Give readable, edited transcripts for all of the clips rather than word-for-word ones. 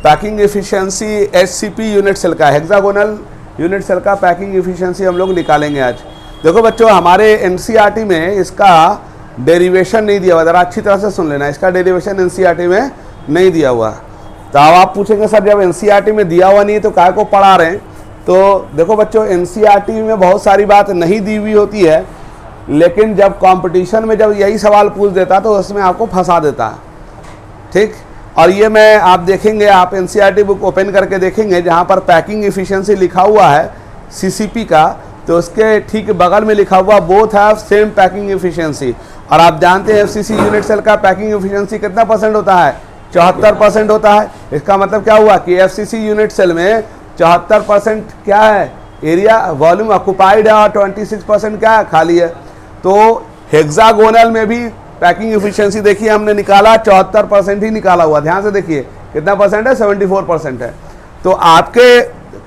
Packing efficiency HCP unit cell का, hexagonal unit cell का packing efficiency हम लोग निकालेंगे आज। देखो बच्चों, हमारे एनसीईआरटी में इसका डेरिवेशन नहीं दिया हुआ, ज़रा अच्छी तरह से सुन लेना, इसका डेरिवेशन एनसीईआरटी में नहीं दिया हुआ। तो अब आप पूछेंगे सर जब एनसीईआरटी में दिया हुआ नहीं है तो काय को पढ़ा रहे हैं। तो देखो बच्चों, एनसीईआरटी में बहुत सारी बात नहीं दी हुई होती है, लेकिन जब कंपटीशन में जब यही सवाल पूछ देता तो उसमें आपको फंसा देता है, ठीक। और ये मैं आप देखेंगे, आप एनसीईआरटी बुक ओपन करके देखेंगे जहाँ पर पैकिंग एफिशिएंसी लिखा हुआ है सीसीपी का, तो उसके ठीक बगल में लिखा हुआ both have same packing efficiency. और आप जानते हैं एफसीसी यूनिट सेल का पैकिंग एफिशिएंसी कितना % होता है? 74% होता है। इसका मतलब क्या हुआ कि एफसीसी यूनिट सेल में 74% क्या है? एरिया वॉल्यूम ऑक्युपाइड है और 26% क्या है? खाली है। तो हेक्सागोनल में भी पैकिंग एफिशिएंसी देखिए हमने निकाला 74% ही निकाला हुआ, ध्यान से देखिए कितना % है? 74% है। तो आपके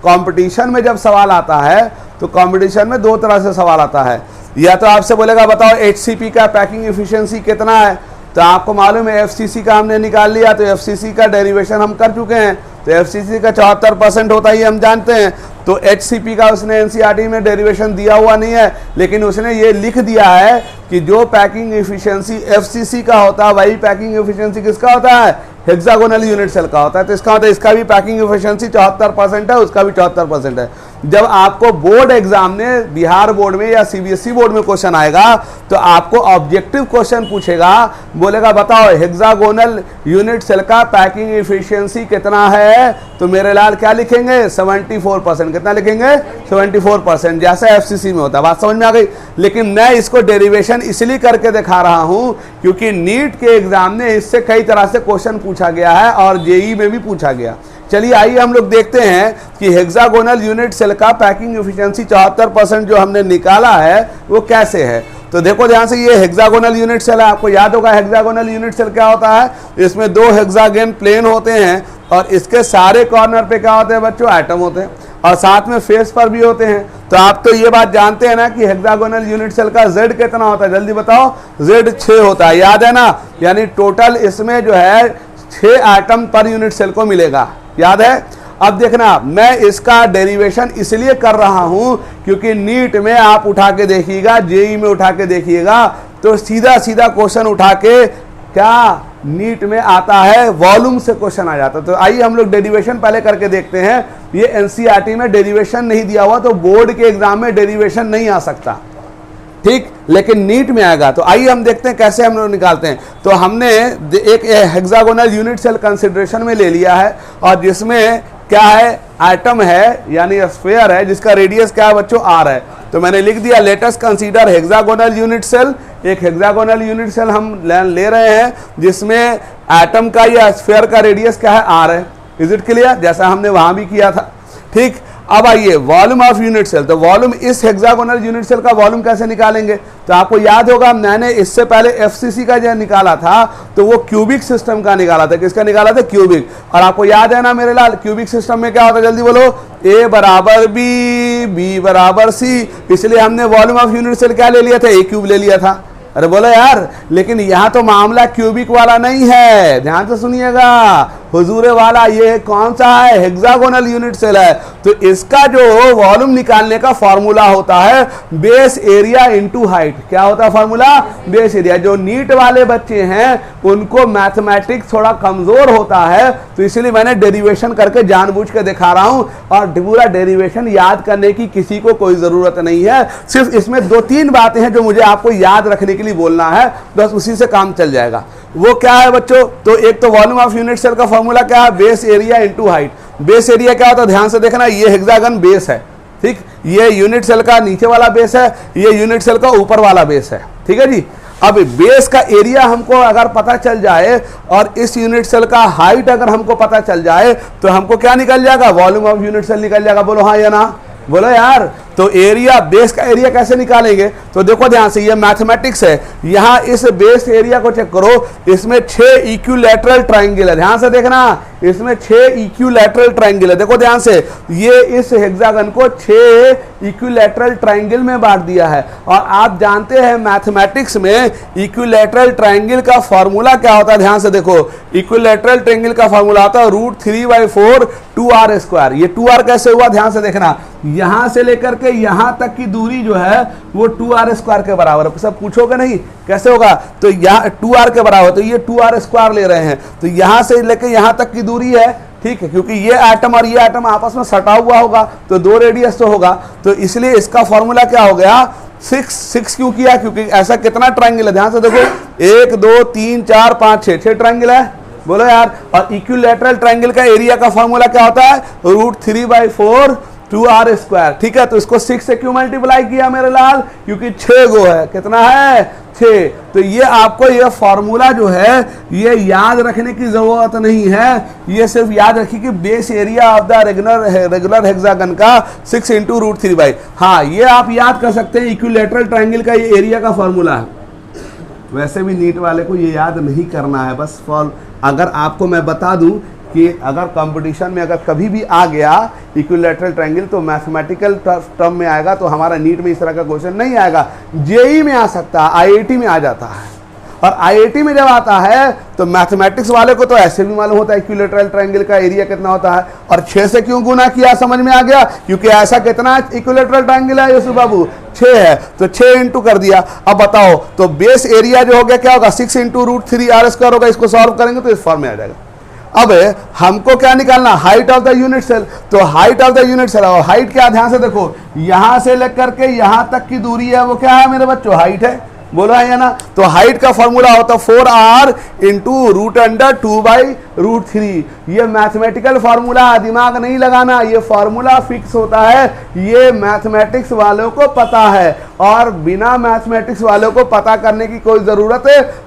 कंपटीशन में जब सवाल आता है तो कंपटीशन में दो तरह से सवाल आता है, या तो आपसे बोलेगा बताओ एचसीपी का पैकिंग एफिशिएंसी कितना है, तो आपको मालूम है एफसीसी का हमने निकाल लिया, तो एफसीसी का डेरिवेशन हम कर चुके हैं, तो एफसीसी का 74% होता ही हम जानते हैं। तो एचसीपी का उसने एनसीईआरटी में डेरिवेशन दिया हुआ नहीं है, लेकिन उसने ये लिख दिया है कि जो पैकिंग एफिशिएंसी एफसीसी का होता है वही पैकिंग एफिशिएंसी किसका होता है? हेक्सागोनल यूनिट सेल का होता है। तो इसका मतलब इसका भी पैकिंग एफिशिएंसी 74% है, उसका भी 74% है। जब आपको बोर्ड एग्जाम में, बिहार बोर्ड में या सीबीएसई बोर्ड में क्वेश्चन आएगा तो आपको ऑब्जेक्टिव क्वेश्चन पूछेगा, बोलेगा बताओ हेक्सागोनल यूनिट सेल का पैकिंग एफिशिएंसी कितना है, तो मेरे लाल क्या लिखेंगे? 74%। कितना लिखेंगे? 74%, जैसा एफसीसी में होता है। बात समझ में आ गई? लेकिन मैं इसको डेरिवेशन इसलिए करके दिखा रहा हूं क्योंकि नीट के एग्जाम में इससे कई तरह से क्वेश्चन पूछा गया है और जेईई में भी पूछा गया। चलिए आइए हम लोग देखते हैं कि हेक्सागोनल यूनिट सेल का पैकिंग एफिशिएंसी 74% जो हमने निकाला है वो कैसे है। तो देखो ध्यान से, ये हेक्सागोनल यूनिट सेल है, आपको याद होगा हेक्सागोनल यूनिट सेल क्या होता है? इसमें 2 हेक्सागन प्लेन होते हैं और इसके सारे कॉर्नर पे क्या होते हैं बच्चों? एटम होते हैं, और साथ में फेस पर भी होते हैं। तो आप तो ये बात जानते हैं ना कि हेक्सागोनल यूनिट सेल का Z कितना होता है? जल्दी बताओ। Z 6 होता है, याद है ना? यानी टोटल इसमें जो है 6 एटम पर यूनिट सेल को मिलेगा, याद है? अब देखना, मैं इसका डेरिवेशन इसलिए कर रहा हूं क्योंकि नीट में आप उठा के देखिएगा, जेईई में उठा के देखिएगा, तो सीधा सीधा क्वेश्चन उठा के क्या नीट में आता है, वॉल्यूम से क्वेश्चन आ जाता है। तो आइए हम लोग डेरिवेशन पहले करके देखते हैं। ये एनसीईआरटी में डेरिवेशन नहीं दिया हुआ, तो बोर्ड के एग्जाम में डेरिवेशन नहीं आ सकता, ठीक, लेकिन नीट में आएगा। तो आइए हम देखते हैं कैसे हम लोग निकालते हैं। तो हमने एक हेक्सागोनल यूनिट सेल कंसिडरेशन में ले लिया है और जिसमें क्या है? एटम है, यानी स्फीयर है जिसका रेडियस क्या है बच्चों? r है। तो मैंने लिख दिया let us consider hexagonal unit cell. एक हेक्सागोनल यूनिट सेल हम ले रहे हैं जिसमें एटम का या स्फीयर का रेडियस क्या है? r है। Is it clear? जैसा हमने वहां भी किया था, ठीक। अब आइए वॉल्यूम ऑफ यूनिट सेल। तो वॉल्यूम, इस हेक्सागोनल यूनिट सेल का वॉल्यूम कैसे निकालेंगे? तो आपको याद होगा मैंने इससे पहले एफसीसी का जो निकाला था तो वो क्यूबिक सिस्टम का निकाला था। किसका निकाला था? क्यूबिक। और आपको याद है ना मेरे लाल, क्यूबिक सिस्टम में क्या होता है? जल्दी बोलो। A बराबर B बराबर C, इसलिए हमने वॉल्यूम ऑफ यूनिट सेल क्या ले लिया था? A क्यूब ले लिया था। अरे बोलो यार, लेकिन यहां तो मामला क्यूबिक वाला नहीं है, ध्यान से सुनिएगा, हुजूरे वाला ये कौन सा है? हेक्सागोनल यूनिट सेल है। तो इसका जो वॉल्यूम निकालने का फॉर्मूला होता है बेस एरिया इनटू हाइट। क्या होता है फॉर्मूला? Base area. जो नीट वाले बच्चे हैं उनको मैथमेटिक्स थोड़ा कमजोर होता है, तो इसलिए मैंने डेरिवेशन करके जानबूझ के दिखा रहा हूं। और पूरा डेरिवेशन याद करने की किसी को कोई जरूरत नहीं है, सिर्फ इसमें 2-3 बातें हैं जो मुझे आपको याद रखने के लिए बोलना है, बस उसी से काम चल जाएगा। वो क्या है बच्चों? तो एक तो वॉल्यूम ऑफ यूनिट सेल का फॉर्मूला क्या है? Base area into height. Base area क्या होता है? ध्यान से देखना, ये हेक्सागन बेस है, ठीक, ये यूनिट सेल का नीचे वाला बेस है, ये यूनिट सेल का ऊपर वाला बेस है, ठीक है जी। अब बेस का एरिया हमको अगर पता चल जाए और इस यूनिट सेल का हाइट अगर हमको पता चल जाए तो हमको क्या निकल जाएगा? वॉल्यूम ऑफ यूनिट सेल निकल जाएगा। बोलो हाँ या ना? बोलो यार। तो एरिया, बेस का एरिया कैसे निकालेंगे? तो देखो ध्यान से, ये मैथमेटिक्स है। यहाँ इस बेस एरिया को चेक करो, इसमें 6 इक्विलैटरल ट्राइंगल है। ध्यान से देखना, इसमें 6 इक्विलैटरल ट्राइंगल है। देखो ध्यान से, ये इस हेक्सागन को 6 इक्विलैटरल ट्राइंगल में बांट दिया है। और आप जानते हैं मैथमेटिक्स में इक्विलैटरल ट्राइंगल का फॉर्मूला क्या होता है? ध्यान से देखो, इक्विलैटरल ट्राइंगल का फॉर्मूला होता है √3/4 2r²। ये 2r कैसे हुआ? ध्यान से देखना, यहां से लेकर के यहां तक की दूरी जो है वो 2r² के बराबर है। सब पूछोगे नहीं कैसे होगा? तो यहाँ 2r के बराबर, तो ये 2r² ले रहे हैं, तो यहां से लेकर यहां तक की दूरी है, ठीक है, क्योंकि ये एटम और ये एटम आपस में सटा हुआ होगा तो 2 रेडियस तो होगा, तो इसलिए इसका फॉर्मूला क्या हो गया? 6 क्यों किया? क्योंकि ऐसा कितना ट्राइंगल है? ध्यान से देखो, 1 2 3 4 5 6 ट्राइंगल है, बोलो यार। और इक्विलैटरल ट्राइंगल का एरिया का फॉर्मूला क्या होता है? √3/4 2r²। ठीक है, तो इसको 6 से क्यों मल्टीप्लाई किया मेरे लाल? क्योंकि 6 गो है। कितना है? 6। तो ये आपको ये फॉर्मूला जो है ये याद रखने की जरूरत नहीं है, ये सिर्फ याद रखिए कि base area of the regular hexagon का 6 × √3/। हाँ, ये आप याद कर सकते हैं, इक्विलैटरल ट्राइंगल का ये एरिया का फॉर्मूला है। वैसे भी नीट वाले को ये याद नहीं करना है, बस अगर आपको मैं बता दूं कि अगर कंपटीशन में अगर कभी भी आ गया इक्विलैटरल ट्रायंगल तो मैथमेटिकल टर्म में आएगा, तो हमारा नीट में इस तरह का क्वेश्चन नहीं आएगा। जेई में आ सकता है, आईआईटी में आ जाता है, और आईआईटी में जब आता है तो मैथमेटिक्स वाले को तो ऐसे भी मालूम होता है इक्विलैटरल ट्रायंगल का एरिया कितना होता है। और 6 से क्यों गुना किया समझ में आ गया, क्योंकि ऐसा कितना इक्विलैटरल ट्रायंगल है यूसुफ बाबू? 6 है, तो 6 इंटू कर दिया। अब बताओ, तो बेस एरिया जो हो गया क्या होगा? 6 × √3r² होगा। इसको सॉल्व करेंगे तो इस फॉर्म में आ जाएगा। अब हमको क्या निकालना? Height of the unit cell. तो height of the unit cell, और हाइट क्या? ध्यान से देखो, यहां से लेकर के यहां तक की दूरी है, वो क्या है मेरे बच्चों? हाइट है, बोला है ना। तो हाइट का फॉर्मूला होता है 4r × √2/√3। ये मैथमेटिकल फॉर्मूला, दिमाग नहीं लगाना, ये फॉर्मूला फिक्स होता है, ये मैथमेटिक्स वालों को पता है, और बिना मैथमेटिक्स वालों को पता करने की कोई जरूरत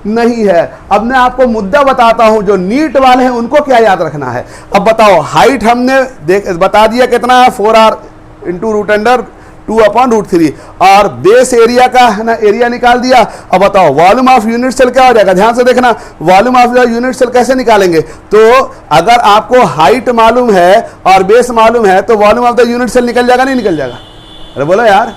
नहीं है। अब मैं आपको मुद्दा बताता हूं, जो नीट वाले हैं उनको क्या याद रखना है। अब बताओ, हाइट हमने बता दिया कितना है, 4r × √2/√3, और बेस एरिया का है ना एरिया निकाल दिया। अब बताओ वॉल्यूम ऑफ यूनिट सेल क्या हो जाएगा? ध्यान से देखना, volume of the unit cell कैसे निकालेंगे? तो अगर आपको हाइट मालूम है और बेस मालूम है तो volume of the unit cell निकल जाएगा, नहीं निकल जाएगा? अरे बोलो यार,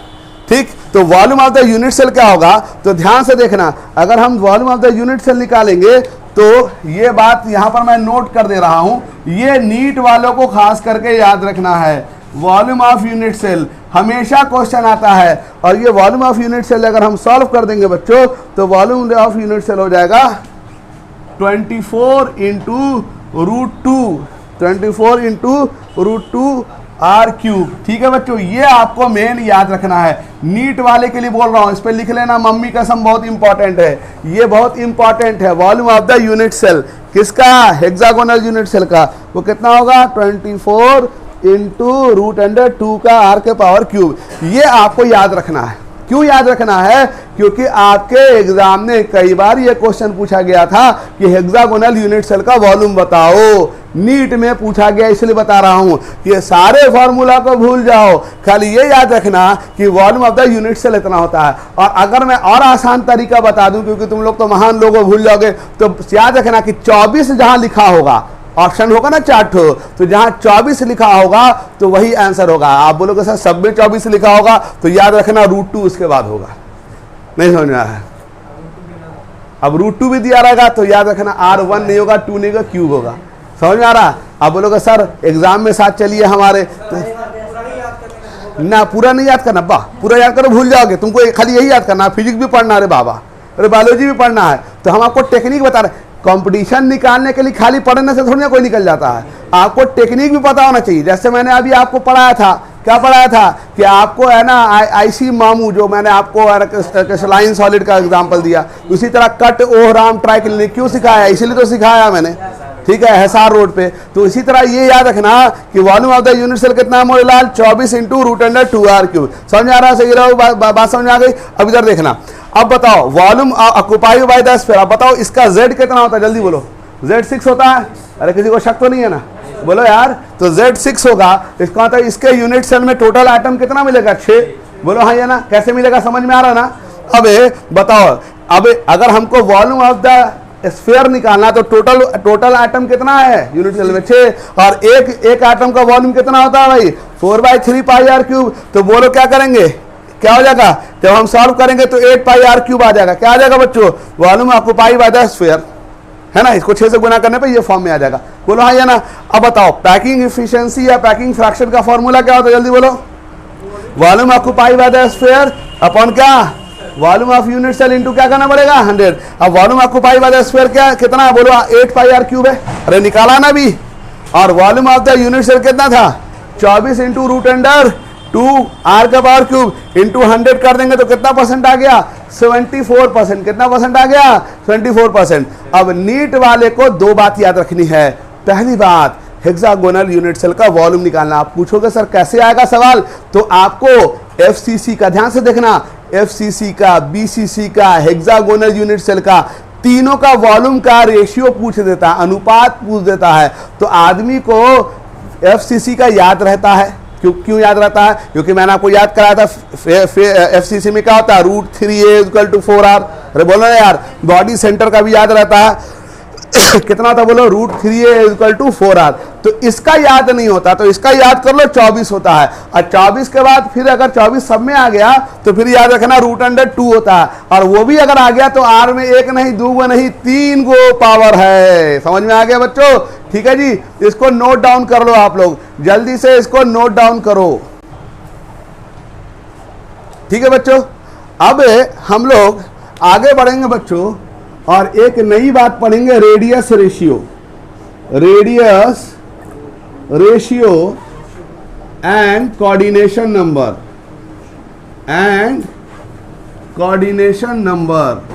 ठीक। तो volume of the unit cell क्या होगा? तो ध्यान से देखना, अगर हम volume of the unit cell निकालेंगे तो ये बात यहां पर मैं नोट कर दे रहा हूं, ये नीट वालों को खास करके याद रखना है। वॉल्यूम ऑफ यूनिट सेल हमेशा क्वेश्चन आता है, और ये वॉल्यूम ऑफ यूनिट सेल अगर हम सॉल्व कर देंगे बच्चों, तो वॉल्यूम ऑफ यूनिट सेल हो जाएगा 24 × √2, 24 × √2r³। ठीक है बच्चों, ये आपको मेन याद रखना है। नीट वाले के लिए बोल रहा हूं, इस पर लिख लेना, मम्मी कसम, बहुत इंपॉर्टेंट है, ये बहुत इंपॉर्टेंट है। Volume of the unit cell किसका? हेक्सागोनल यूनिट सेल का। वो कितना होगा? 24 × √2 का r³। ये आपको याद रखना है। क्यों याद रखना है? क्योंकि आपके एग्जाम में कई बार ये क्वेश्चन पूछा गया था कि हेक्सागोनल यूनिट सेल का वॉल्यूम बताओ, नीट में पूछा गया, इसलिए बता रहा हूं। ये सारे फॉर्मूला को भूल जाओ, खाली ये याद रखना कि volume of the unit cell इतना होता है। और अगर मैं और आसान तरीका बता दूं, क्योंकि तुम लोग तो महान लोग हो, भूल जाओगे, तो याद रखना कि 24 जहां लिखा होगा, ऑप्शन होगा ना 4, तो जहां 24 लिखा होगा तो वही आंसर होगा। आप बोलोगे सर सब में 24 लिखा होगा, तो याद रखना √2 उसके बाद होगा। नहीं समझ में आ रहा है? अब √2 भी दिया रहेगा तो याद रखना r1 नहीं होगा, 2 नहीं होगा, क्यूब होगा। समझ में आ रहा? आप बोलोगे सर एग्जाम में साथ चलिए हमारे, ना पूरा नहीं याद करना, पूरा याद करो भूल जाओगे। तुमको खाली यही याद करना, फिजिक्स भी पढ़ना है रे बाबा, अरे बायोलॉजी भी पढ़ना है, तो हम आपको टेक्निक बता रहे हैं। कंपटीशन निकालने के लिए खाली पढ़ने से थोड़ी ना कोई निकल जाता है, आपको टेक्निक भी पता होना चाहिए। जैसे मैंने अभी आपको पढ़ाया था, क्या पढ़ाया था कि आपको है ना आईसी मामू, जो मैंने आपको क्रिस्टलाइन सॉलिड का एग्जांपल दिया, उसी तरह कट ओहराम ट्राइक्लिनिक क्यों सिखाया? इसीलिए तो सिखाया मैंने, ठीक है, हिसार रोड पे। तो इसी तरह ये याद रखना कि volume of the unit cell कितना मोरे लाल? 24 × √2r³। समझ आ रहा है? सही रहो, बात समझ आ गई? अब इधर देखना। अब बताओ volume occupied by the sphere. अब बताओ इसका z कितना होता है? जल्दी बोलो। z 6 होता है? अरे किसी को शक तो नहीं है ना? बोलो यार, तो Z6 होगा, इसका मतलब इसके यूनिट सेल में टोटल आइटम कितना मिलेगा? 6। बोलो हाँ या ना? कैसे मिलेगा, समझ में आ रहा ना? अब बताओ, अब अगर हमको वॉल्यूम ऑफ द स्फीयर निकालना तो टोटल आइटम कितना है यूनिट सेल में? 6। और एक आइटम का वॉल्यूम कितना होता है भाई? 4/3 पाई आर क्यूब। तो बोलो क्या करेंगे, क्या हो जाएगा? जब हम सॉल्व करेंगे तो 8 पाई आर क्यूब आ जाएगा। क्या आ जाएगा बच्चों? Volume occupied by the sphere, है ना? इसको 6 से गुना करने पे ये फॉर्म में आ जाएगा। बोलो हाँ या ना? अब बताओ, पैकिंग इफिशियंसी या पैकिंग फ्रैक्शन का फॉर्मूला क्या होता है? जल्दी बोलो। Volume occupied by the sphere upon क्या? Volume of unit cell into क्या करना पड़ेगा? 100। अब volume occupied by the sphere क्या कितना है? बोलो 8 पाई आर क्यूब है। अरे निकाला ना भी। और volume of the unit cell कितना था? 24 इंटू रूट अंडर 2 आर का पावर क्यूब इंटू 100 कर देंगे तो कितना परसेंट आ गया? 74%। कितना परसेंट आ गया? 74%। अब नीट वाले को 2 बात याद रखनी है। पहली बात, हेक्सागोनल यूनिट सेल का वॉल्यूम निकालना। आप पूछोगे सर कैसे आएगा सवाल, तो आपको एफसीसी का ध्यान से देखना, एफसीसी का, बीसीसी का, हेक्सागोनल यूनिट सेल का, तीनों का वॉल्यूम का रेशियो पूछ देता है, अनुपात पूछ देता है। तो आदमी को एफसीसी का याद रहता है। क्यों याद रहता है? क्योंकि मैंने आपको याद कराया था एफसीसी में क्या होता है? √3a=4r। अरे बोलो ना यार, बॉडी सेंटर का भी याद रहता है। कितना था बोलो? √3a=4r। तो इसका याद नहीं होता, तो इसका याद कर लो, 24 होता है। और 24 के बाद फिर अगर 24 सब में आ गया तो फिर याद रखना √2 होता है। और वो भी अगर आ गया तो r में 1 नहीं, 2 नहीं, 3 गो पावर है। समझ में आ गया बच्चों? ठीक है जी, इसको नोट डाउन कर लो आप लोग, जल्दी से इसको नोट डाउन करो। ठीक है बच्चों, अब हम लोग आगे बढ़ेंगे बच्चों और एक नई बात पढ़ेंगे, radius ratio. Radius ratio and coordination number, and coordination number.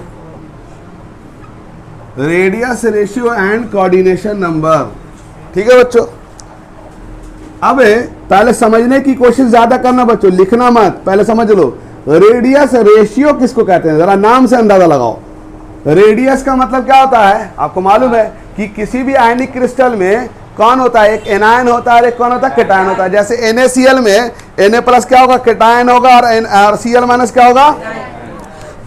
Radius ratio and coordination number. ठीक है बच्चों, अब पहले समझने की कोशिश ज्यादा करना बच्चों, लिखना मत, पहले समझ लो। रेडियस रेशियो किसको कहते हैं? जरा नाम से अंदाजा लगाओ। रेडियस का मतलब क्या होता है? आपको मालूम है कि किसी भी आयनिक क्रिस्टल में कौन होता है? एक एनायन होता है और एक कौन होता है? कैटायन होता है। जैसे NaCl में Na+ क्या होगा? कैटायन होगा, और Cl- क्या होगा?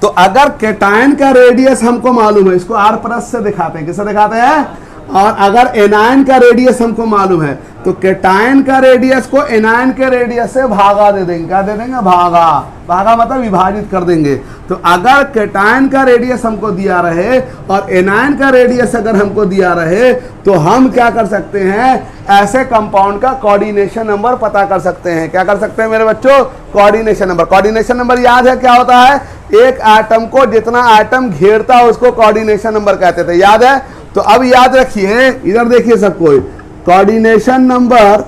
तो अगर कैटायन का रेडियस हमको मालूम है, इसको R+ से दिखाते हैं। किससे दिखाते हैं? और अगर एनायन का रेडियस हमको मालूम है तो कैटायन का रेडियस को एनायन के रेडियस से भागा दे देंगे। क्या दे देंगे? भागा। भागा मतलब विभाजित कर देंगे। तो अगर कैटायन का रेडियस हमको दिया रहे और एनायन का रेडियस अगर हमको दिया रहे तो हम क्या कर सकते हैं? ऐसे कंपाउंड का कोऑर्डिनेशन नंबर पता कर सकते हैं। क्या कर सकते हैं मेरे बच्चों? Coordination number. कोऑर्डिनेशन नंबर याद है क्या होता है? एक एटम को जितना एटम घेरता है उसको कोऑर्डिनेशन नंबर कहते थे। याद है? तो अब याद रखिए, इधर देखिए सब कोई, कोऑर्डिनेशन नंबर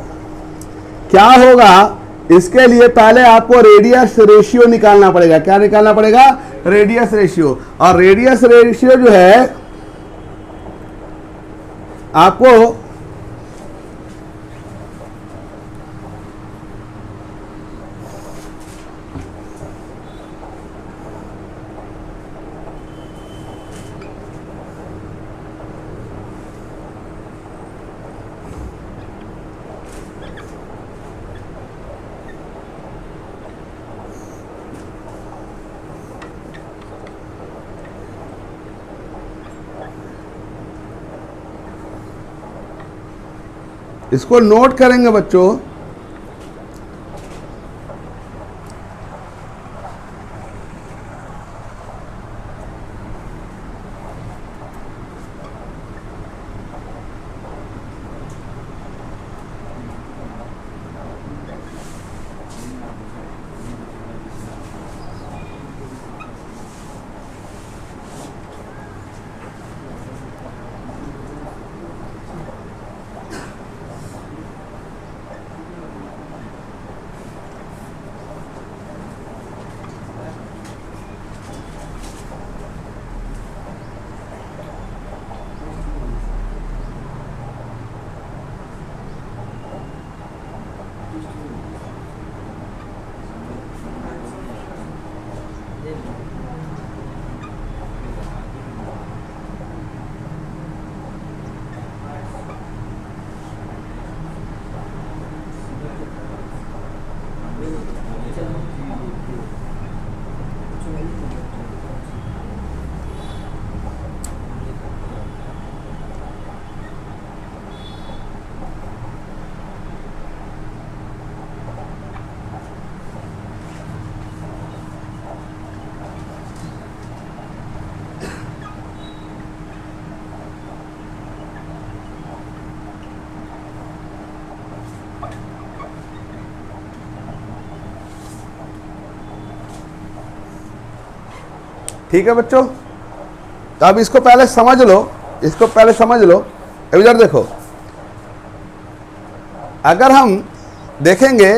क्या होगा? इसके लिए पहले आपको रेडियस रेशियो निकालना पड़ेगा। क्या निकालना पड़ेगा? Radius ratio. और रेडियस रेशियो जो है आपको इसको नोट करेंगे बच्चों। ठीक है बच्चों, तो अब इसको पहले समझ लो, इसको पहले समझ लो। अब इधर देखो, अगर हम देखेंगे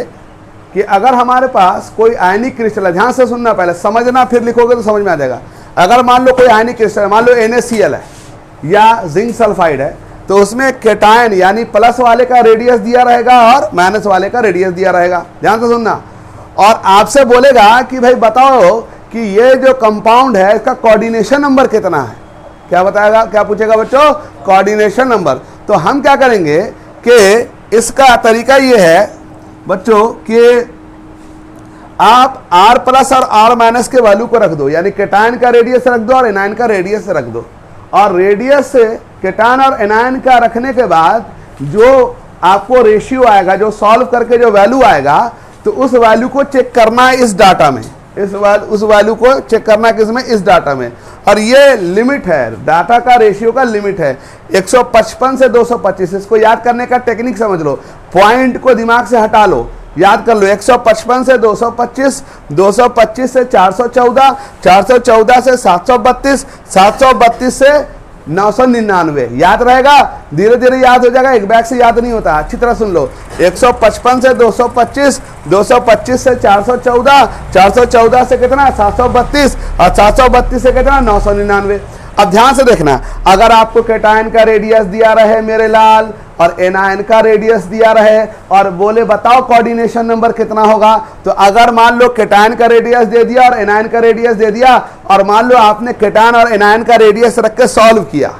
कि अगर हमारे पास कोई आयनिक क्रिस्टल है, ध्यान से सुनना, पहले समझना फिर लिखोगे तो समझ में आ जाएगा। अगर मान लो कोई आयनिक क्रिस्टल, मान लो NaCl है या जिंक सल्फाइड है, तो उसमें केटायन यानी प्लस वाले का रेडियस दिया रहेगा और माइनस वाले का रेडियस दिया रहेगा। ध्यान से सुनना। और आपसे बोलेगा कि भाई बताओ कि ये जो कंपाउंड है इसका कोऑर्डिनेशन नंबर कितना है। क्या बताएगा, क्या पूछेगा बच्चों? Coordination number. तो हम क्या करेंगे कि इसका तरीका ये है बच्चों कि आप R+ और R- के वैल्यू को रख दो, यानी केटायन का रेडियस रख दो और एनायन का रेडियस रख दो। और रेडियस से केटायन और एनायन का रखने के बाद जो आपको रेशियो आएगा, जो सॉल्व करके जो वैल्यू आएगा, तो उस वैल्यू को चेक करना है इस डाटा में, उस वैल्यू को चेक करना किसमें? इस डाटा में। और ये लिमिट है, डाटा का रेशियो का लिमिट है 155 से 225। इसको याद करने का टेक्निक समझ लो, पॉइंट को दिमाग से हटा लो, याद कर लो। 155 से 225, 225 से 414, 414 से 732, 732 से 999। याद रहेगा, धीरे धीरे याद हो जाएगा, एक बैग से याद नहीं होता। अच्छी तरह सुन लो, 155 से 225, 225 से 414, 414 से कितना? 732, और 732 से कितना? 999। अब ध्यान से देखना, अगर आपको केटायन का रेडियस दिया रहे मेरे लाल और एनायन का रेडियस दिया रहे और बोले बताओ कोऑर्डिनेशन नंबर कितना होगा, तो अगर मान लो केटायन का रेडियस दे दिया और एनायन का रेडियस दे दिया, और मान लो आपने केटायन और एनायन का रेडियस रख के सॉल्व किया,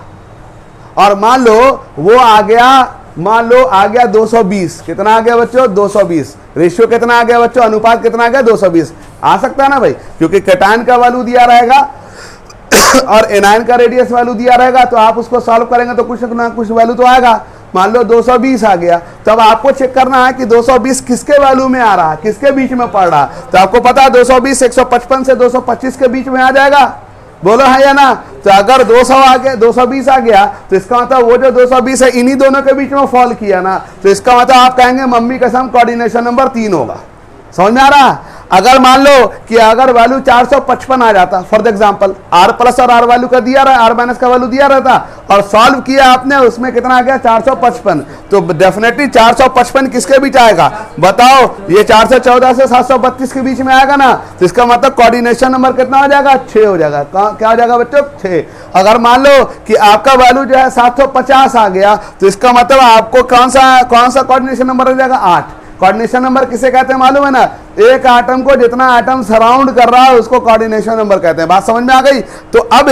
और मान लो वो आ गया, मान लो आ गया 220। कितना आ गया बच्चों? 220। रेशियो कितना आ गया बच्चों? अनुपात कितना आ गया? 220। आ सकता है ना भाई, क्योंकि केटायन का वैल्यू दिया रहेगा और एनायन का रेडियस वैल्यू दिया रहेगा, तो आप उसको सॉल्व करेंगे तो कुछ ना कुछ वैल्यू तो आएगा। मान लो 220 आ गया, तो अब आपको चेक करना है कि 220 किसके वैल्यू में आ रहा है, किसके बीच में पड़ रहा है। तो आपको पता है 220 155 से 225 के बीच में आ जाएगा। बोलो है या ना? तो अगर 200 आ गया, 220 आ गया, तो इसका मतलब वो जो 220 है इन्हीं दोनों के बीच में फॉल किया ना, तो इसका मतलब आप कहेंगे मम्मी कसम कोऑर्डिनेशन नंबर 3 होगा। समझ में आ रहा? अगर मान लो कि अगर वैल्यू 455 आ जाता, फॉर एग्जांपल R+ और R वैल्यू का दिया रहा, R- का वैल्यू दिया रहता, और सॉल्व किया आपने, उसमें कितना आ गया? 455। तो डेफिनेटली 455 किसके बीच आएगा बताओ? ये 414 से 732 के बीच में आएगा ना, तो इसका मतलब कोऑर्डिनेशन नंबर कितना हो जाएगा? 6 हो जाएगा। क्या हो जाएगा बच्चों? 6। अगर मान लो कि आपका वैल्यू जो है 750 आ गया, तो इसका मतलब आपको कौन सा कोऑर्डिनेशन नंबर हो जाएगा? 8। कोऑर्डिनेशन नंबर किसे कहते हैं मालूम है ना? एक एटम को जितना एटम सराउंड कर रहा है उसको कोऑर्डिनेशन नंबर कहते हैं। बात समझ में आ गई? तो अब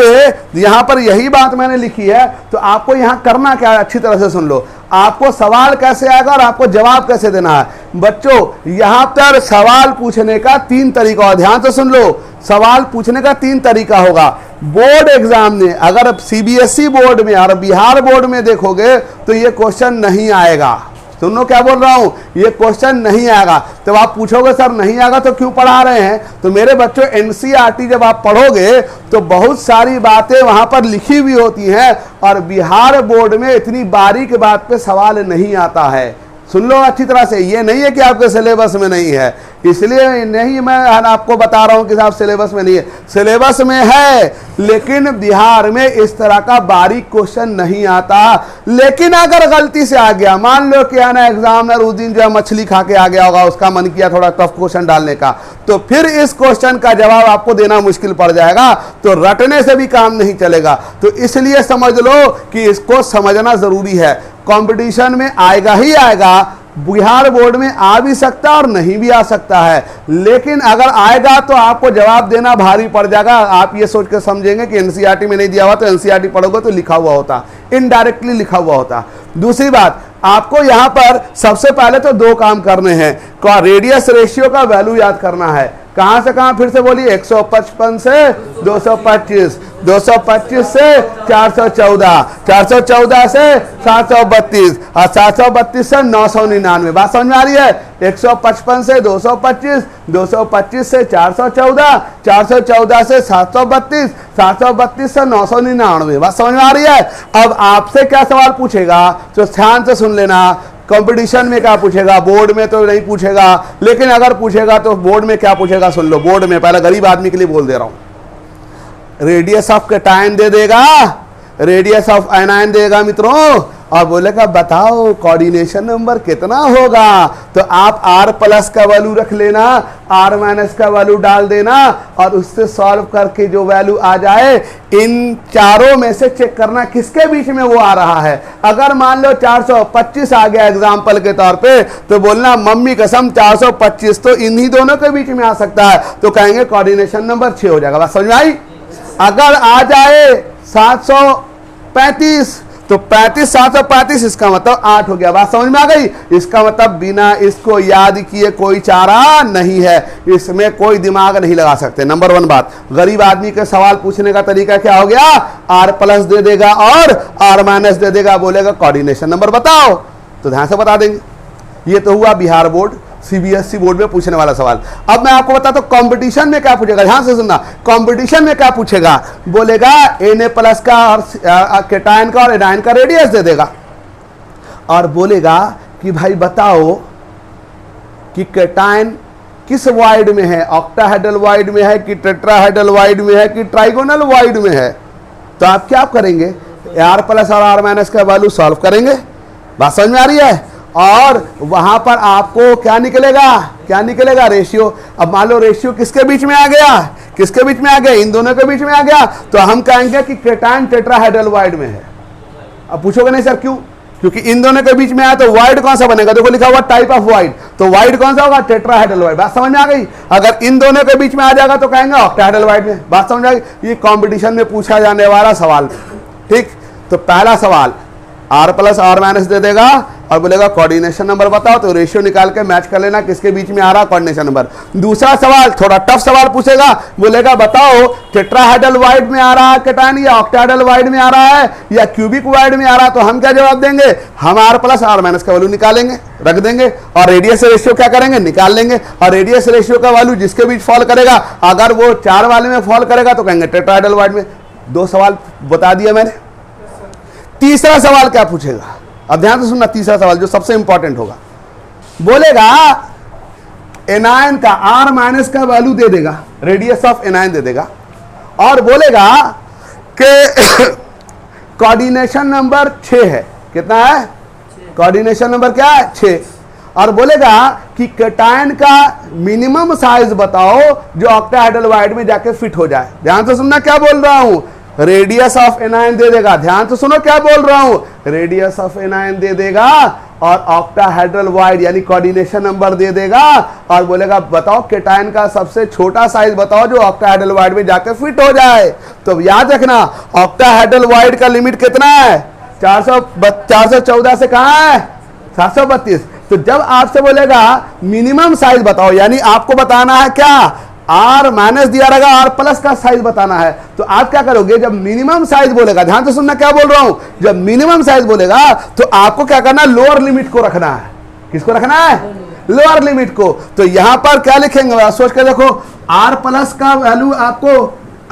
यहां पर यही बात मैंने लिखी है, तो आपको यहां करना क्या है, अच्छी तरह से सुन लो। आपको सवाल कैसे आएगा और आपको जवाब कैसे देना है बच्चों। यहां पर सवाल पूछने का 3 तरीका होगा, ध्यान से सुन लो। सवाल पूछने का 3 तरीका होगा। बोर्ड एग्जाम में, अगर CBSE बोर्ड में और बिहार बोर्ड में देखोगे तो ये क्वेश्चन नहीं आएगा। सुनो क्या बोल रहा हूं, ये क्वेश्चन नहीं आएगा। तो आप पूछोगे सर नहीं आएगा तो क्यों पढ़ा रहे हैं? तो मेरे बच्चों NCERT जब आप पढ़ोगे तो बहुत सारी बातें वहां पर लिखी हुई होती हैं, और बिहार बोर्ड में इतनी बारीक बात पे सवाल नहीं आता है। सुन लो अच्छी तरह से, ये नहीं है कि आपके सिलेबस में नहीं है, इसलिए नहीं मैं आपको बता रहा हूं कि साहब सिलेबस में नहीं है। सिलेबस में है, लेकिन बिहार में इस तरह का बारीक क्वेश्चन नहीं आता। लेकिन अगर गलती से आ गया, मान लो कि आना एग्जामिनर उस दिन जो है मछली खा के आ गया होगा, उसका मन किया थोड़ा टफ क्वेश्चन डालने का, तो फिर इस क्वेश्चन का जवाब आपको देना मुश्किल पड़ जाएगा, तो रटने से भी काम नहीं चलेगा। तो इसलिए समझ लो कि इसको समझना जरूरी है। कंपटीशन में आएगा ही आएगा, बिहार बोर्ड में आ भी सकता है और नहीं भी आ सकता है, लेकिन अगर आएगा तो आपको जवाब देना भारी पड़ जाएगा। आप ये सोच के समझेंगे कि NCERT में नहीं दिया हुआ तो NCERT पढ़ोगे तो लिखा हुआ होता, इनडायरेक्टली लिखा हुआ होता। दूसरी बात, आपको यहां पर सबसे पहले तो दो काम करने हैं। रेडियस रेशियो का वैल्यू याद करना है। कहां से कहां, फिर से बोलिए, 155 से 225, 225 से 414, 414 से 732 और 732 से 999। बात समझ में आ रही है? 155 से 225, 225 से 414, 414 से 732, 732 से 999। बात समझ में आ रही है? अब आपसे क्या सवाल पूछेगा तो ध्यान से सुन लेना। कंपटीशन में क्या पूछेगा, बोर्ड में तो नहीं पूछेगा, लेकिन अगर पूछेगा तो बोर्ड में क्या पूछेगा सुन लो। बोर्ड में पहले गरीब आदमी के लिए बोल दे रहा हूं, रेडियस ऑफ कैटायन दे देगा, रेडियस ऑफ आयनायन देगा मित्रों, और बोलेगा बताओ कोऑर्डिनेशन नंबर कितना होगा। तो आप R प्लस का वैल्यू रख लेना, R माइनस का वैल्यू डाल देना, और उससे सॉल्व करके जो वैल्यू आ जाए, इन चारों में से चेक करना किसके बीच में वो आ रहा है। अगर मान लो 425 आ गया एग्जाम्पल के तौर पे, तो बोलना मम्मी कसम 425 तो इन्हीं दोनों के बीच में आ सकता है, तो कहेंगे कोऑर्डिनेशन नंबर 6 हो जाएगा। बात समझ में आई? अगर आ जाए 735 तो 35 735 इसका मतलब 8 हो गया। बात समझ में आ गई? इसका मतलब बिना इसको याद किए कोई चारा नहीं है, इसमें कोई दिमाग नहीं लगा सकते। नंबर 1 बात, गरीब आदमी के सवाल पूछने का तरीका क्या हो गया, R प्लस दे देगा और R माइनस दे देगा, बोलेगा कोऑर्डिनेशन नंबर बताओ, तो ध्यान से बता देंगे। ये तो हुआ बिहार बोर्ड सीबीएसई बोर्ड में पूछने वाला सवाल। अब मैं आपको बताता हूं कंपटीशन में क्या पूछेगा, ध्यान से सुनना। कंपटीशन में क्या पूछेगा, बोलेगा Na प्लस का और कैटायन का और एनायन का रेडियस दे देगा, और बोलेगा कि भाई बताओ कि कैटायन किस वाइड में है, ऑक्टाहेड्रल वाइड में है कि टेट्राहेड्रल वाइड में है कि ट्राइगोनल वाइड में है। तो आप क्या करेंगे, R प्लस और R माइनस का वैल्यू सॉल्व करेंगे। बात समझ में आ रही है? और वहां पर आपको क्या निकलेगा, क्या निकलेगा, रेशियो। अब मान लो रेशियो किसके बीच में आ गया, किसके बीच में आ गया, इन दोनों के बीच में आ गया, तो हम कहेंगे कि कैटायन टेट्राहेड्रल वाइड में है। अब पूछोगे नहीं सर क्यों, क्योंकि इन दोनों के बीच में आया तो वाइड कौन सा बनेगा, देखो लिखा हुआ टाइप ऑफ वाइड, तो वाइड कौन सा होगा, टेट्राहेड्रल वाइड। बात समझ में आ गई? अगर इन दोनों के बीच में आ जाएगा तो कहेंगे ऑक्टाहेड्रल वाइड में। बात समझ आ गई? ये कॉम्पिटिशन में पूछा जाने वाला सवाल। ठीक, तो पहला सवाल R प्लस R माइनस दे देगा और बोलेगा कोऑर्डिनेशन नंबर बताओ, तो रेशियो निकाल के मैच कर लेना किसके बीच में आ रहा कोऑर्डिनेशन नंबर। दूसरा सवाल थोड़ा टफ सवाल पूछेगा, बोलेगा बताओ टेट्राहेड्रल वाइड में आ रहा है कैटायन या ऑक्टाहेड्रल वाइड में आ रहा है या क्यूबिक वाइड में आ रहा है, तो हम क्या जवाब देंगे, हम R प्लस R माइनस का वैल्यू निकालेंगे, रख देंगे, और रेडियस रेशियो क्या करेंगे, निकाल लेंगे, और रेडियस रेशियो का वैल्यू जिसके बीच फॉल करेगा, अगर वो 4 वाले में फॉल करेगा तो कहेंगे टेट्राहेड्रल वाइड में। 2 सवाल बता दिया मैंने। तीसरा सवाल क्या पूछेगा, अब ध्यान से सुनना, तीसरा सवाल जो सबसे इंपॉर्टेंट होगा, बोलेगा एनायन का R माइनस का वैल्यू दे देगा, रेडियस ऑफ एनायन दे देगा, और बोलेगा कि कोऑर्डिनेशन नंबर 6 है। कितना है कोऑर्डिनेशन नंबर, क्या है 6, और बोलेगा कि कैटायन का मिनिमम साइज बताओ जो ऑक्टाहेड्रल वाइड में जाके फिट हो जाए। ध्यान से सुनना क्या बोल रहा हूं, रेडियस ऑफ एनायन दे देगा, ध्यान से सुनो क्या बोल रहा हूं, रेडियस ऑफ एनायन दे देगा और ऑक्टाहेड्रल वाइड यानी कोऑर्डिनेशन नंबर दे देगा, और बोलेगा बताओ कैटायन का सबसे छोटा साइज बताओ जो ऑक्टाहेड्रल वाइड में जाके फिट हो जाए। तो याद रखना ऑक्टाहेड्रल वाइड का लिमिट कितना है, 414 से कहां है 732। तो जब आपसे बोलेगा मिनिमम साइज बताओ, यानी आपको बताना है क्या, R माइनस दिया रहेगा, R प्लस का साइज बताना है, तो आप क्या करोगे, जब मिनिमम साइज बोलेगा, ध्यान से सुनना क्या बोल रहा हूं, जब मिनिमम साइज बोलेगा तो आपको क्या करना है, लोअर लिमिट को रखना है। किसको रखना है, लोअर लिमिट को। तो यहां पर क्या लिखेंगे, सोच के देखो, R प्लस का वैल्यू आपको,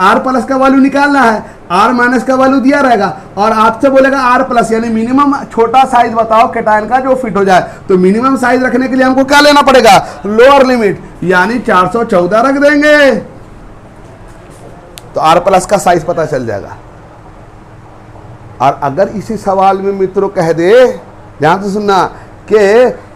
R प्लस का वैल्यू निकालना है, R माइनस का वैल्यू दिया रहेगा, और आपसे बोलेगा R प्लस यानी मिनिमम छोटा साइज बताओ कैटायन का जो फिट हो जाए। तो मिनिमम साइज रखने के लिए हमको क्या लेना पड़ेगा, लोअर लिमिट, यानी 414 रख देंगे, तो R प्लस का साइज पता चल जाएगा। और अगर इसी सवाल में मित्रों कह दे, ध्यान से सुनना, कि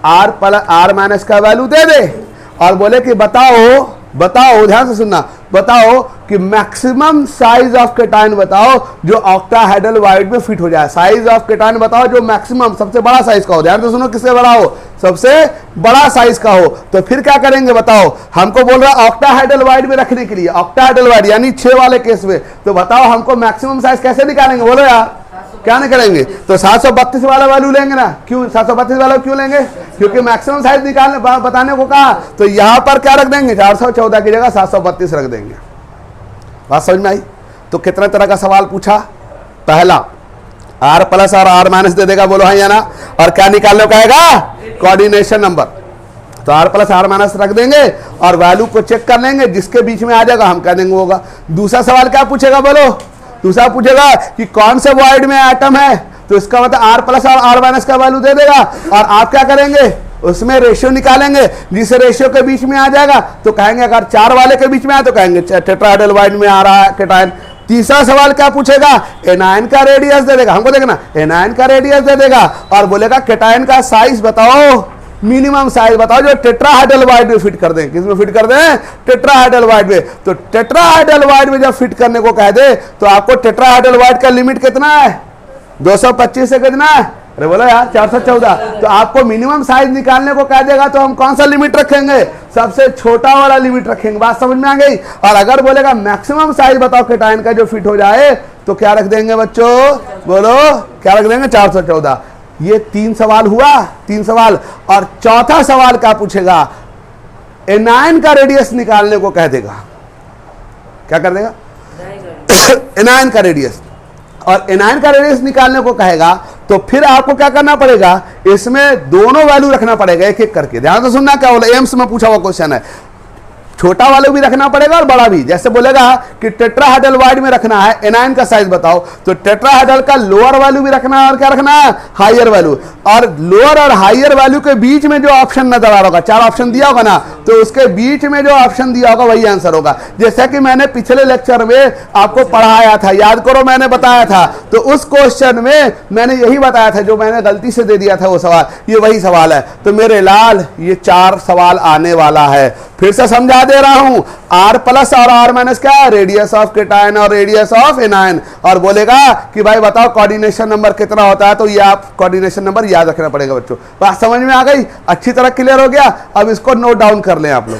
R माइनस का वैल्यू दे दे और बोले कि बताओ, ध्यान से सुनना, बताओ कि मैक्सिमम साइज ऑफ कैटायन बताओ जो ऑक्टाहेड्रल वाइड में फिट हो जाए। साइज ऑफ कैटायन बताओ जो मैक्सिमम सबसे बड़ा साइज का हो, ध्यान से सुनो, किससे बड़ा हो, सबसे बड़ा साइज का हो। तो फिर क्या करेंगे बताओ, हमको बोल रहा है ऑक्टाहेड्रल वाइड में रखने के लिए, ऑक्टाहेड्रल वाइड यानी 6 वाले केस में, तो बताओ हमको मैक्सिमम साइज कैसे निकालेंगे, बोलो यार, क्या निकालेंगे? तो 732 वाला वैल्यू लेंगे ना। क्यों 732 वाला क्यों लेंगे? क्योंकि मैक्सिमम साइज निकालने बताने को कहा, तो यहां पर क्या रख देंगे? 414 की जगह 732 रख देंगे। बात समझ में आई? तो कितने तरह का सवाल पूछा? पहला R प्लस और R माइनस दे देगा, बोलो हाँ या ना। और क्या निकालने को कहेगा? Coordination number. तो R प्लस R माइनस रख देंगे और वैल्यू को चेक कर लेंगे, जिसके बीच में आ जाएगा हम कह देंगे होगा। दूसरा सवाल क्या पूछेगा बोलो? दूसरा पूछेगा कि कौन से वॉइड में एटम है, तो इसका मतलब R प्लस और R माइनस का वैल्यू दे देगा और आप क्या करेंगे? उसमें रेशियो निकालेंगे, जिस रेशियो के बीच में आ जाएगा तो कहेंगे, अगर 4 वाले के बीच में आए तो कहेंगे टेट्राहेड्रल वॉइड में आ रहा है केटायन। तीसरा सवाल क्या पूछेगा? एनायन का रेडियस दे देगा, हमको देखना एनायन का रेडियस दे देगा और बोलेगा केटायन का साइज बताओ, मिनिमम साइज बताओ जो टेट्राहेड्रल वॉइड में फिट कर दें। किसमें फिट कर दें? टेट्राहेड्रल वॉइड में। तो टेट्राहेड्रल वॉइड में जब फिट करने को कह दे तो आपको टेट्राहेड्रल वॉइड का लिमिट कितना है? 225 से कितना है? अरे बोलो यार 414। तो आपको मिनिमम साइज निकालने को कह देगा तो हम कौन सा लिमिट रखेंगे? सबसे छोटा वाला लिमिट रखेंगे। बात समझ में आ गई? और अगर बोलेगा मैक्सिमम साइज बताओ केटायन का जो फिट हो जाए तो क्या रख देंगे बच्चों? बोलो क्या रख देंगे? 414। ये 3 सवाल हुआ, 3 सवाल। और चौथा सवाल क्या पूछेगा? एनायन का रेडियस निकालने को कह देगा। क्या कर देगा? एनायन का रेडियस। और एनायन का रेडियस निकालने को कहेगा तो फिर आपको क्या करना पड़ेगा? इसमें दोनों वैल्यू रखना पड़ेगा एक एक करके। ध्यान से सुनना, क्या बोला? एम्स में पूछा हुआ क्वेश्चन है। छोटा वाले भी रखना पड़ेगा और बड़ा भी। जैसे बोलेगा कि टेट्राहेड्रल वॉइड में रखना है, एनायन का साइज बताओ, तो टेट्राहेड्रल का लोअर वैल्यू भी रखना है और क्या रखना है? Higher value. और लोअर और हायर वैल्यू के बीच में जो ऑप्शन नजर आ रहा होगा, 4 ऑप्शन दिया होगा ना, तो उसके बीच में जो ऑप्शन दिया होगा वही आंसर होगा। जैसा कि मैंने पिछले लेक्चर में आपको पढ़ाया था, याद करो मैंने बताया था, तो उस क्वेश्चन में मैंने यही बताया था, जो मैंने गलती से दे दिया था वो सवाल, ये वही सवाल है। तो मेरे लाल ये 4 सवाल आने वाला है। फिर से समझा दे रहा हूं, R प्लस और R माइनस क्या है? रेडियस ऑफ केटायन और रेडियस ऑफ एनायन। और बोलेगा कि भाई बताओ कोऑर्डिनेशन नंबर कितना होता है, तो ये आप कोऑर्डिनेशन नंबर याद रखना पड़ेगा बच्चों। बात समझ में आ गई? अच्छी तरह क्लियर हो गया? अब इसको नोट डाउन कर लें आप लोग,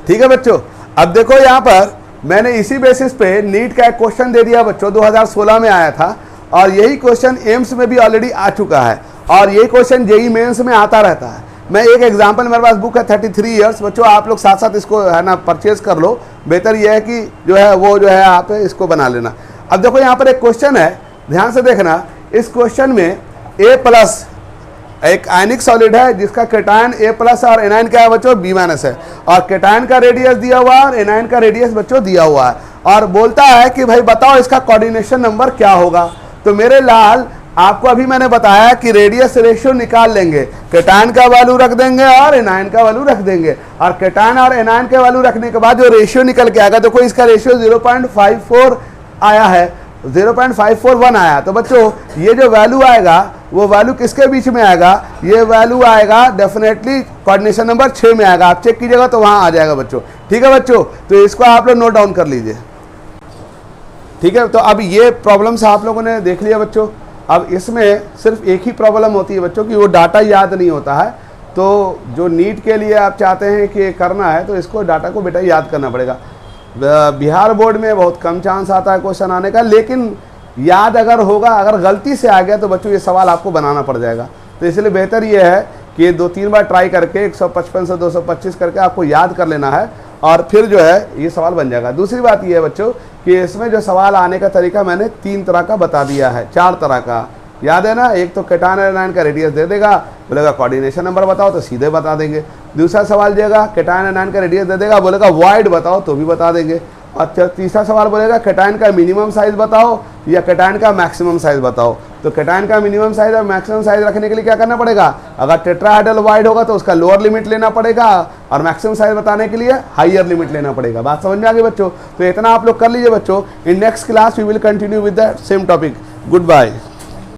ठीक है बच्चों। अब देखो यहां पर मैंने इसी बेसिस पे नीट का एक क्वेश्चन दे दिया बच्चों, 2016 में आया था और यही क्वेश्चन एम्स में भी ऑलरेडी आ चुका है और यही क्वेश्चन जेईई मेंस में आता रहता है। मैं एक एग्जाम्पल, मेरे पास बुक है 33 इयर्स बच्चों, आप लोग साथ साथ इसको है ना परचेज कर लो। बेहतर यह है कि जो है वो जो है आप इसको बना लेना। अब देखो यहाँ पर एक क्वेश्चन है, ध्यान से देखना। इस क्वेश्चन में A प्लस एक आयनिक सॉलिड है जिसका केटायन A प्लस और एनायन क्या है बच्चों? B माइनस है। और केटायन का रेडियस दिया हुआ है और एनायन का रेडियस बच्चों दिया हुआ है और बोलता है कि भाई बताओ इसका कोऑर्डिनेशन नंबर क्या होगा। तो मेरे लाल आपको अभी मैंने बताया कि रेडियस रेशियो निकाल लेंगे, केटायन का वैल्यू रख देंगे और एनायन का वैल्यू रख देंगे और केटायन और एनायन के वैल्यू रखने के बाद जो रेशियो निकल के आएगा, देखो इसका रेशियो 0.54 आया है, 0.541 आया। तो बच्चों ये जो वैल्यू आएगा वो वैल्यू किसके बीच में आएगा? ये वैल्यू आएगा डेफिनेटली कोऑर्डिनेशन नंबर 6 में आएगा। आप चेक कीजिएगा तो वहां आ जाएगा बच्चों, ठीक है बच्चों। तो इसको आप लोग नोट डाउन कर लीजिए, ठीक है। तो अब ये प्रॉब्लम्स आप लोगों ने देख लिया बच्चों। अब इसमें सिर्फ एक ही प्रॉब्लम होती है बच्चों कि वो डाटा याद नहीं होता है। तो जो नीट के लिए आप चाहते हैं कि करना है तो इसको डाटा को बेटा याद करना पड़ेगा। बिहार बोर्ड में बहुत कम चांस आता है क्वेश्चन आने का, लेकिन याद अगर होगा, अगर गलती से आ गया तो बच्चों ये सवाल आपको बनाना पड़ जाएगा। तो इसलिए बेहतर ये है कि 2-3 बार ट्राई करके 155 से 225 करके आपको याद कर लेना है और फिर जो है ये सवाल बन जाएगा। दूसरी बात ये है बच्चों कि इसमें जो सवाल आने का तरीका मैंने 3 तरह का बता दिया है, 4 तरह का, याद है ना। एक तो केटायन और एनायन का रेडियस दे देगा, बोलेगा कोऑर्डिनेशन नंबर बताओ तो सीधे बता देंगे। दूसरा सवाल देगा केटायन एनायन का रेडियस दे देगा, बोलेगा वॉइड बताओ तो भी बता देंगे। और तीसरा सवाल बोलेगा केटायन का मिनिमम साइज बताओ या केटायन का मैक्सिमम साइज बताओ। तो केटायन का मिनिमम साइज और मैक्सिमम साइज रखने के लिए क्या करना पड़ेगा? अगर टेट्राहेड्रल वॉइड होगा तो उसका लोअर लिमिट लेना पड़ेगा और मैक्सिमम साइज बताने के लिए हायर लिमिट लेना पड़ेगा। बात समझ में आ गई बच्चों? तो इतना आप लोग कर लीजिए बच्चों। In next class we will continue with the same topic. Good bye.